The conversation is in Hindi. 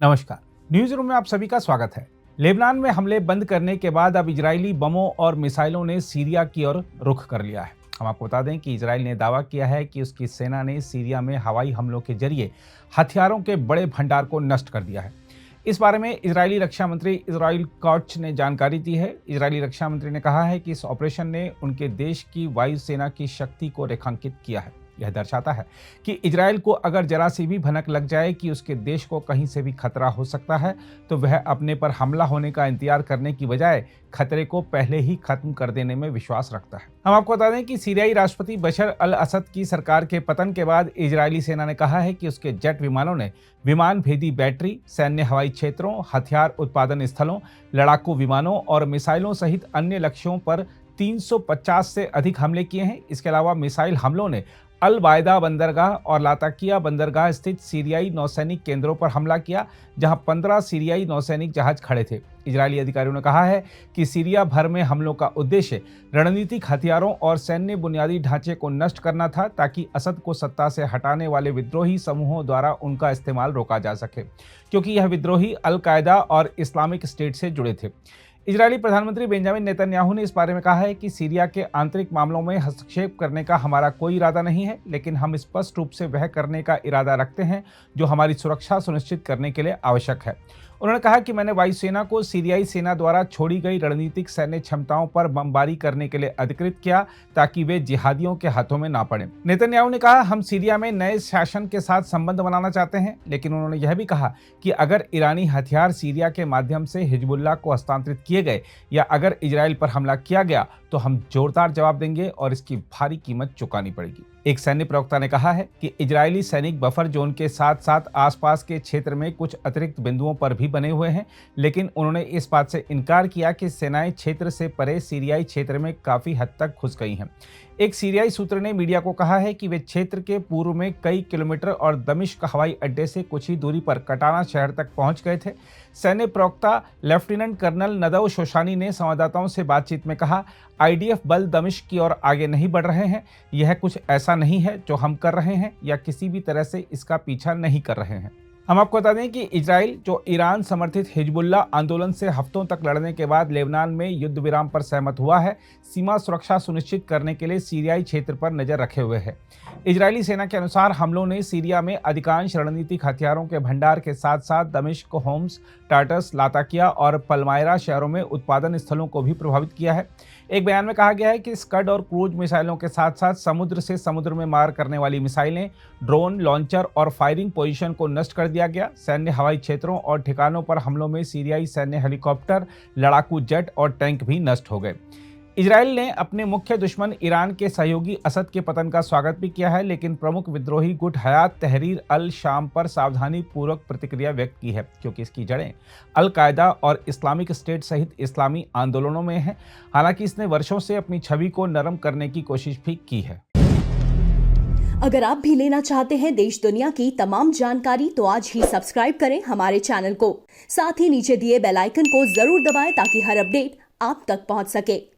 नमस्कार। न्यूज रूम में आप सभी का स्वागत है। लेबनान में हमले बंद करने के बाद अब इजरायली बमों और मिसाइलों ने सीरिया की ओर रुख कर लिया है। हम आपको बता दें कि इजरायल ने दावा किया है कि उसकी सेना ने सीरिया में हवाई हमलों के जरिए हथियारों के बड़े भंडार को नष्ट कर दिया है। इस बारे में इजरायली रक्षा मंत्री इजराइल काट्ज ने जानकारी दी है। इजरायली रक्षा मंत्री ने कहा है कि इस ऑपरेशन ने उनके देश की वायुसेना की शक्ति को रेखांकित किया है। यह दर्शाता है कि इजरायल को अगर जरा सी भी भनक लग जाए कि उसके देश को कहीं से भी खतरा हो सकता है, तो वह अपने पर हमला होने का इंतजार करने की बजाय खतरे को पहले ही खत्म कर देने में विश्वास रखता है। हम आपको बता दें कि सीरियाई राष्ट्रपति बशर अल असद की सरकार के पतन के बाद इजरायली सेना ने कहा है कि उसके जेट विमानों ने विमान भेदी बैटरी, सैन्य हवाई क्षेत्रों, हथियार उत्पादन स्थलों, लड़ाकू विमानों और मिसाइलों सहित अन्य लक्ष्यों पर 350 से अधिक हमले किए हैं। इसके अलावा मिसाइल हमलों ने अल बायदा बंदरगाह और लाताकिया बंदरगाह स्थित सीरियाई नौसैनिक केंद्रों पर हमला किया, जहां 15 सीरियाई नौसैनिक जहाज खड़े थे। इजरायली अधिकारियों ने कहा है कि सीरिया भर में हमलों का उद्देश्य रणनीतिक हथियारों और सैन्य बुनियादी ढांचे को नष्ट करना था, ताकि असद को सत्ता से हटाने वाले विद्रोही समूहों द्वारा उनका इस्तेमाल रोका जा सके, क्योंकि यह विद्रोही अल कायदा और इस्लामिक स्टेट से जुड़े थे। इजरायली प्रधानमंत्री बेंजामिन नेतन्याहू ने इस बारे में कहा है कि सीरिया के आंतरिक मामलों में हस्तक्षेप करने का हमारा कोई इरादा नहीं है, लेकिन हम स्पष्ट रूप से वह करने का इरादा रखते हैं जो हमारी सुरक्षा सुनिश्चित करने के लिए आवश्यक है। उन्होंने कहा कि मैंने वायुसेना को सीरियाई सेना द्वारा छोड़ी गई रणनीतिक सैन्य क्षमताओं पर बमबारी करने के लिए अधिकृत किया, ताकि वे जिहादियों के हाथों में ना पड़े। नेतन्याहू ने कहा, हम सीरिया में नए शासन के साथ संबंध बनाना चाहते हैं, लेकिन उन्होंने यह भी कहा कि अगर ईरानी हथियार सीरिया के माध्यम से हिजबुल्लाह को हस्तांतरित किए गए या अगर इजरायल पर हमला किया गया तो हम जोरदार जवाब देंगे और इसकी भारी कीमत चुकानी पड़ेगी। एक सैन्य प्रवक्ता ने कहा है कि इजरायली सैनिक बफर जोन के साथ साथ आसपास के क्षेत्र में कुछ अतिरिक्त बिंदुओं पर भी बने हुए हैं, लेकिन उन्होंने इस बात से इनकार किया कि सेनाएं क्षेत्र से परे सीरियाई क्षेत्र में काफी हद तक घुस गई हैं। एक सीरियाई सूत्र ने मीडिया को कहा है कि वे क्षेत्र के पूर्व में कई किलोमीटर और दमिश्क हवाई अड्डे से कुछ ही दूरी पर कटाना शहर तक पहुंच गए थे। सैन्य प्रवक्ता लेफ्टिनेंट कर्नल नदव शोशानी ने संवाददाताओं से बातचीत में कहा, आईडीएफ बल दमिश्क की ओर आगे नहीं बढ़ रहे हैं। यह कुछ ऐसा नहीं है जो हम कर रहे हैं या किसी भी तरह से इसका पीछा नहीं कर रहे हैं। हम आपको बता दें कि इजराइल, जो ईरान समर्थित हिजबुल्लाह आंदोलन से हफ्तों तक लड़ने के बाद लेबनान में युद्ध विराम पर सहमत हुआ है, सीमा सुरक्षा सुनिश्चित करने के लिए सीरियाई क्षेत्र पर नजर रखे हुए है। इजरायली सेना के अनुसार हमलों ने सीरिया में अधिकांश रणनीतिक हथियारों के भंडार के साथ साथ दमिश्क, होम्स, टार्टस, लाताकिया और पलमायरा शहरों में उत्पादन स्थलों को भी प्रभावित किया है। एक बयान में कहा गया है कि स्कड और क्रूज मिसाइलों के साथ साथ समुद्र से समुद्र में मार करने वाली मिसाइलें, ड्रोन लॉन्चर और फायरिंग पोजीशन को नष्ट कर दिया गया। सैन्य हवाई क्षेत्रों और ठिकानों पर हमलों में सीरियाई सैन्य हेलीकॉप्टर, लड़ाकू जेट और टैंक भी नष्ट हो गए। इजरायल ने अपने मुख्य दुश्मन ईरान के सहयोगी असद के पतन का स्वागत भी किया है, लेकिन प्रमुख विद्रोही गुट हयात तहरीर अल शाम पर सावधानी पूर्वक प्रतिक्रिया व्यक्त की है, क्योंकि इसकी जड़ें अल कायदा और इस्लामिक स्टेट सहित इस्लामी आंदोलनों में हैं। हालांकि इसने वर्षों से अपनी छवि को नरम करने की कोशिश भी की है। अगर आप भी लेना चाहते हैं देश दुनिया की तमाम जानकारी, तो आज ही सब्सक्राइब करें हमारे चैनल को। साथ ही नीचे दिए बेल आइकन को जरूर दबाएं ताकि हर अपडेट आप तक पहुंच सके।